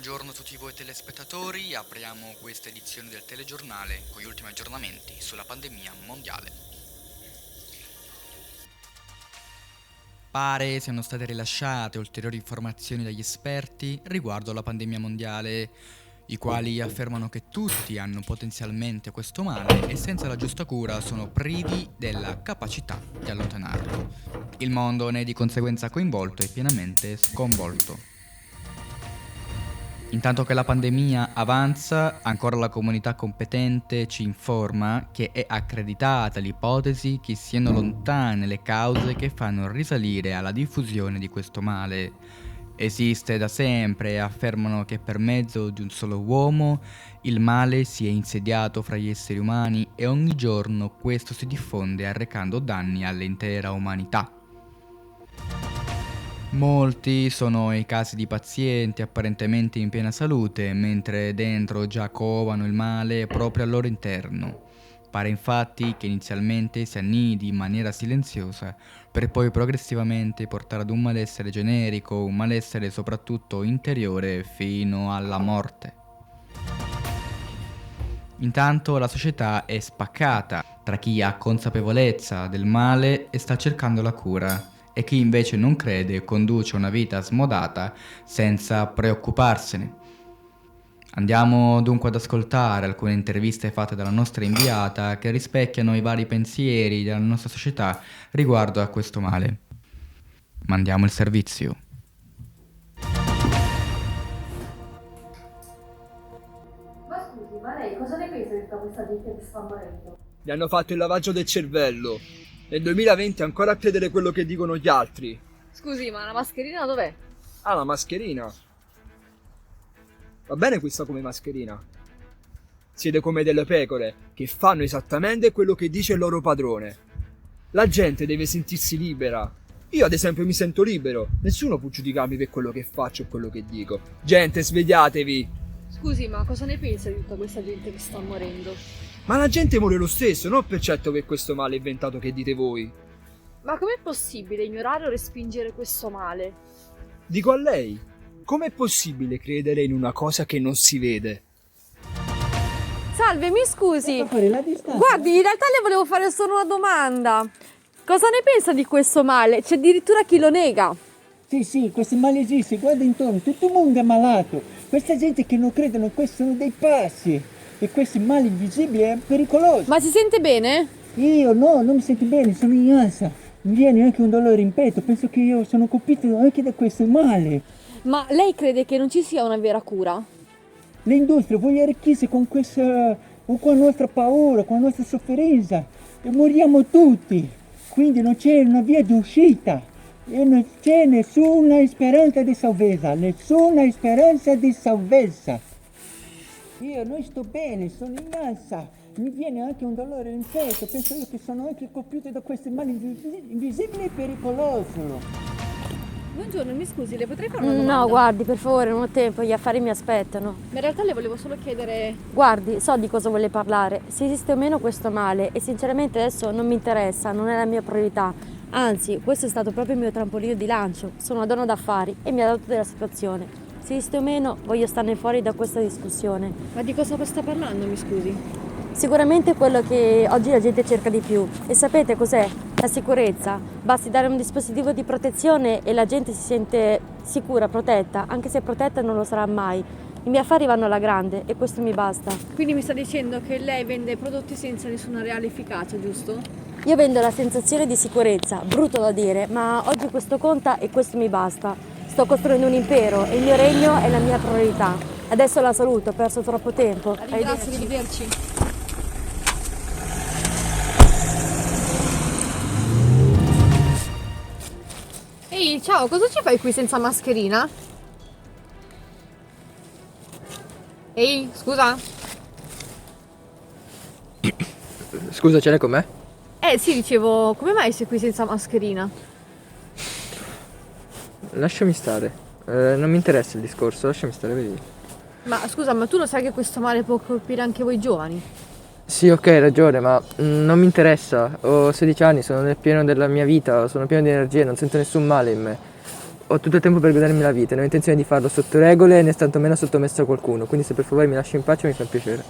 buongiorno a tutti voi telespettatori, apriamo questa edizione del telegiornale con gli ultimi aggiornamenti sulla pandemia mondiale. Pare siano state rilasciate ulteriori informazioni dagli esperti riguardo alla pandemia mondiale, i quali affermano che tutti hanno potenzialmente questo male e senza la giusta cura sono privi della capacità di allontanarlo. Il mondo ne è di conseguenza coinvolto e pienamente sconvolto. Intanto che la pandemia avanza, ancora la comunità competente ci informa che è accreditata l'ipotesi che siano lontane le cause che fanno risalire alla diffusione di questo male. Esiste da sempre e affermano che per mezzo di un solo uomo il male si è insediato fra gli esseri umani e ogni giorno questo si diffonde arrecando danni all'intera umanità. Molti sono i casi di pazienti apparentemente in piena salute, mentre dentro già covano il male proprio al loro interno. Pare infatti che inizialmente si annidi in maniera silenziosa, per poi progressivamente portare ad un malessere generico, un malessere soprattutto interiore, fino alla morte. Intanto la società è spaccata tra chi ha consapevolezza del male e sta cercando la cura, e chi invece non crede e conduce una vita smodata senza preoccuparsene. Andiamo dunque ad ascoltare alcune interviste fatte dalla nostra inviata che rispecchiano i vari pensieri della nostra società riguardo a questo male. Mandiamo il servizio. Ma scusi, ma lei cosa ne pensa di tutta questa gente che sta morendo? Gli hanno fatto il lavaggio del cervello. Nel 2020 ancora a credere quello che dicono gli altri. Scusi, ma la mascherina dov'è? Ah, la mascherina. Va bene questa come mascherina? Siete come delle pecore che fanno esattamente quello che dice il loro padrone. La gente deve sentirsi libera. Io ad esempio mi sento libero. Nessuno può giudicarmi per quello che faccio o quello che dico. Gente, svegliatevi! Scusi, ma cosa ne pensa di tutta questa gente che sta morendo? Ma la gente muore lo stesso, non per certo per questo male inventato che dite voi. Ma com'è possibile ignorare o respingere questo male? Dico a lei, com'è possibile credere in una cosa che non si vede? Salve, mi scusi. Guardi, in realtà le volevo fare solo una domanda. Cosa ne pensa di questo male? C'è addirittura chi lo nega. Sì, questo male esiste, guarda intorno, tutto il mondo è malato. Questa gente che non credono, questi sono dei pazzi. E questo male invisibile è pericoloso. Ma si sente bene? Io no, non mi sento bene, sono in ansia. Mi viene anche un dolore in petto, penso che io sono colpito anche da questo male. Ma lei crede che non ci sia una vera cura? L'industria vuole arricchirsi con questa, con la nostra paura, con la nostra sofferenza. E moriamo tutti. Quindi non c'è una via di uscita. E non c'è nessuna speranza di salvezza, nessuna speranza di salvezza. Io non sto bene, sono in ansia, mi viene anche un dolore in petto, penso io che sono anche colpito da questo male invisibile e pericoloso. Buongiorno, mi scusi, le potrei fare una domanda? No, guardi, per favore, non ho tempo, gli affari mi aspettano. Ma in realtà le volevo solo chiedere... Guardi, so di cosa vuole parlare, se esiste o meno questo male e sinceramente adesso non mi interessa, non è la mia priorità. Anzi, questo è stato proprio il mio trampolino di lancio, sono una donna d'affari e mi adatto della situazione. Se esiste o meno, voglio starne fuori da questa discussione. Ma di cosa sta parlando, mi scusi? Sicuramente quello che oggi la gente cerca di più. E sapete cos'è? La sicurezza. Basti dare un dispositivo di protezione e la gente si sente sicura, protetta, anche se protetta non lo sarà mai. I miei affari vanno alla grande e questo mi basta. Quindi mi sta dicendo che lei vende prodotti senza nessuna reale efficacia, giusto? Io vendo la sensazione di sicurezza, brutto da dire, ma oggi questo conta e questo mi basta. Sto costruendo un impero e il mio regno è la mia priorità. Adesso la saluto, ho perso troppo tempo. Grazie, arrivederci. Ehi, ciao, cosa ci fai qui senza mascherina? Ehi, scusa? Scusa, ce l'hai con me? Sì, dicevo, come mai sei qui senza mascherina? Lasciami stare, non mi interessa il discorso, lasciami stare, vedi. Ma scusa, ma tu lo sai che questo male può colpire anche voi giovani? Sì, ok, hai ragione, ma non mi interessa. Ho 16 anni, sono nel pieno della mia vita, sono pieno di energie, non sento nessun male in me. ho tutto il tempo per godermi la vita, non ho intenzione di farlo sotto regole né tantomeno sottomesso a qualcuno, quindi se per favore mi lasci in pace mi fa piacere.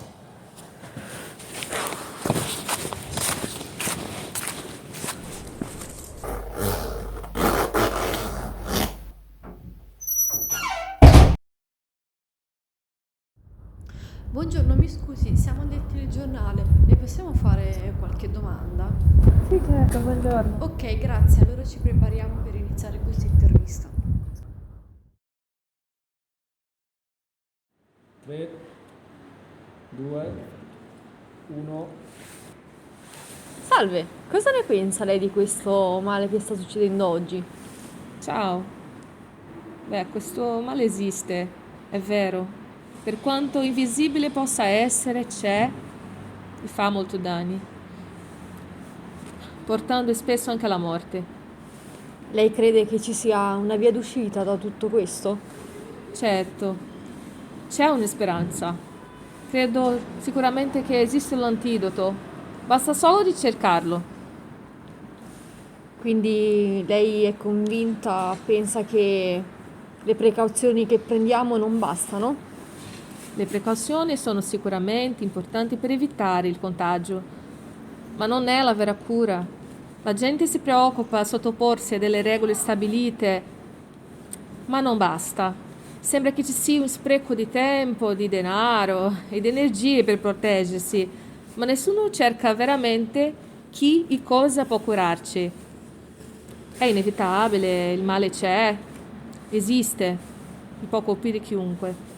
Buongiorno, mi scusi, siamo del telegiornale. Le possiamo fare qualche domanda? Sì, certo, buongiorno. Ok, grazie. Allora ci prepariamo per iniziare questa intervista. 3, 2, 1. Salve, cosa ne pensa lei di questo male che sta succedendo oggi? Ciao. Beh, questo male esiste, è vero. Per quanto invisibile possa essere, c'è e fa molto danni, portando spesso anche alla morte. Lei crede che ci sia una via d'uscita da tutto questo? Certo, c'è una speranza. Credo sicuramente che esiste l'antidoto. Basta solo ricercarlo. Quindi lei è convinta, pensa che le precauzioni che prendiamo non bastano? Le precauzioni sono sicuramente importanti per evitare il contagio, ma non è la vera cura. La gente si preoccupa a sottoporsi a delle regole stabilite, ma non basta. Sembra che ci sia un spreco di tempo, di denaro e di energie per proteggersi, ma nessuno cerca veramente chi e cosa può curarci. È inevitabile, il male c'è, esiste e può colpire chiunque.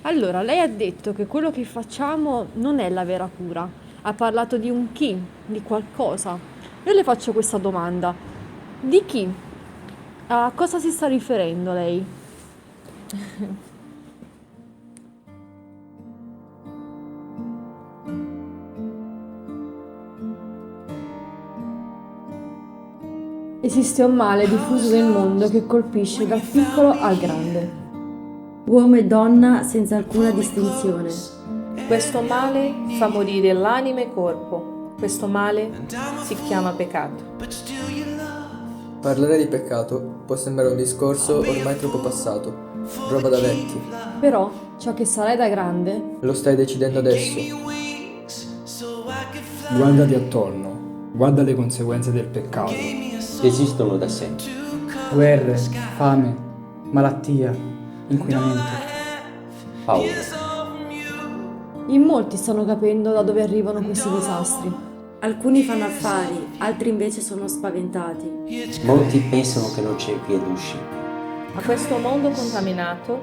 Allora, lei ha detto che quello che facciamo non è la vera cura. Ha parlato di un chi, di qualcosa. Io le faccio questa domanda. Di chi? A cosa si sta riferendo lei? Esiste un male diffuso nel mondo che colpisce dal piccolo al grande. Uomo e donna senza alcuna distinzione. Questo male fa morire l'anima e il corpo. Questo male si chiama peccato. Parlare di peccato può sembrare un discorso ormai troppo passato, roba da vecchi. Però ciò che sarai da grande Lo stai decidendo adesso. Guardati attorno, guarda le conseguenze del peccato. Esistono da sempre. Guerre, fame, malattia, inquinamento. Paura. in molti stanno capendo da dove arrivano questi disastri. Alcuni fanno affari, altri invece sono spaventati. Molti pensano che non c'è via d'uscita. A questo mondo contaminato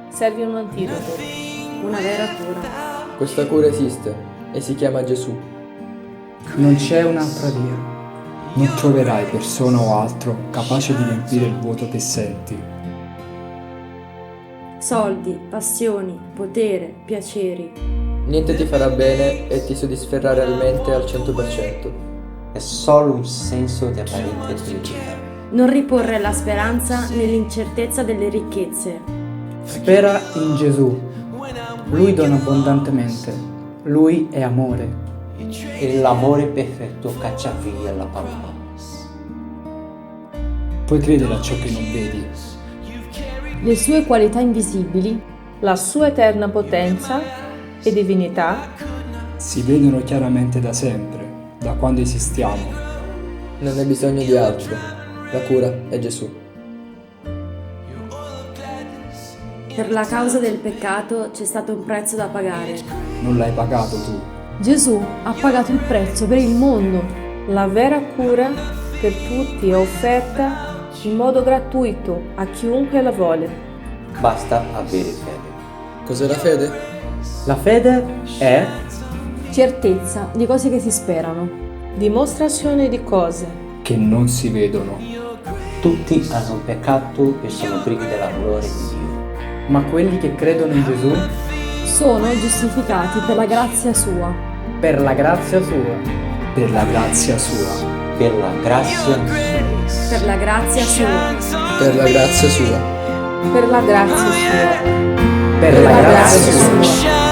serve un antidoto. Una vera cura. Questa cura esiste e si chiama Gesù. Non c'è un'altra via. Non troverai persona o altro capace di riempire il vuoto che senti. Soldi, passioni, potere, piaceri. Niente ti farà bene e ti soddisferà realmente al 100%. È solo un senso di apparente felicità. Non riporre la speranza nell'incertezza delle ricchezze. Spera in Gesù. Lui dona abbondantemente. Lui è amore. E l'amore perfetto caccia via la paura. Puoi credere a ciò che non vedi. Le sue qualità invisibili La sua eterna potenza e divinità Si vedono chiaramente da sempre, da quando esistiamo. Non hai bisogno di altro. La cura è Gesù. Per la causa del peccato c'è stato un prezzo da pagare. Non l'hai pagato tu. Gesù ha pagato il prezzo per il mondo. La vera cura per tutti è offerta in modo gratuito a chiunque la vuole. Basta avere fede. Cos'è la fede? La fede è Certezza di cose che si sperano. Dimostrazione di cose. Che non si vedono. Tutti hanno peccato e sono privi della gloria di Dio. ma quelli che credono in Gesù Sono giustificati per la grazia sua. per la grazia sua. Per la grazia sua. Per la grazia Per la grazia sua. Per la grazia sua. Per la grazia sua. Per la grazia sua.